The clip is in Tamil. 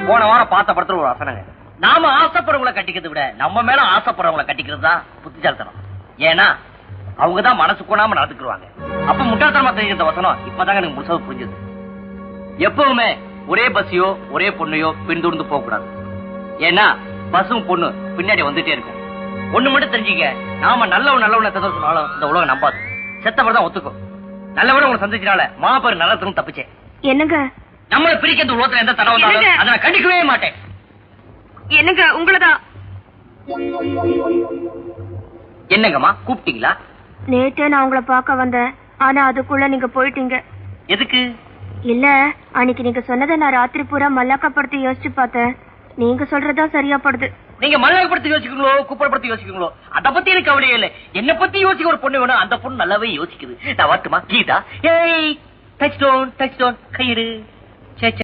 போன வாரம் பார்த்த படத்துல ஒரு வசனங்க, நாம ஆசைப்படுறவங்களை கட்டிக்கிறத விட நம்ம மேல ஆசைப்படுறவங்களை கட்டிக்கிறது தான் புத்திசாலித்தனம். ஏன்னா அவங்கதான் மனசு கொண்டாம நடந்துக்குவாங்க. அப்ப முட்டாள்தனமா தெரிஞ்ச வசனம் இப்பதாங்க எனக்கு முழுசா புரிஞ்சது. எப்பவுமே ஒரே பஸ்ஸையோ ஒரே பொண்ணையோ பின்தொடர்ந்து போக கூடாது. ஏன்னா பஸ்ஸும் பொண்ணு பின்னாடி வந்துட்டே இருக்கும். ஒண்ணு மட்டும் தெரிஞ்சுக்க, நாம நல்லவனை சொன்னாலும் இந்த உலகம் நம்பாது. செத்தவர் தான் ஒத்துக்கும். நல்லவரை உங்களை சந்திச்சனால மாபெரும் நல்லதுன்னு தப்பிச்சேன். என்னங்க நம்மளை பிரிக்கிறது உலகத்துல எந்த தடவை வந்தாலும் அதை நான் கண்டிக்கவே மாட்டேன். என்னங்க உங்களதான். என்னங்கம்மா கூப்பிட்டீங்களா? நேத்தே நான் உங்களை பார்க்க வந்தேன், ஆனா அதுக்குள்ள நீங்க போயிட்டீங்க. எதுக்கு? இல்ல, அன்னைக்கு நீங்க சொன்னதை நான் ராத்திரி பூரா மல்லாக்கப்படுத்தி யோசிச்சு பார்த்தேன். நீங்க சொல்றதா சரியா படுது. நீங்க மல்லாக்கப்படுத்தி யோசிக்கீங்களோ குப்பரப்படுத்தி யோசிக்கீங்களோ அத பத்தி எனக்கு கவலையே இல்லை. என்ன பத்தி யோசிக்க ஒரு பொண்ணு வேணும், அந்த பொண்ணு நல்லாவே யோசிக்குது. நான் வரட்டுமா? கீதா, ஏய் டச் டவுன் கையிடு.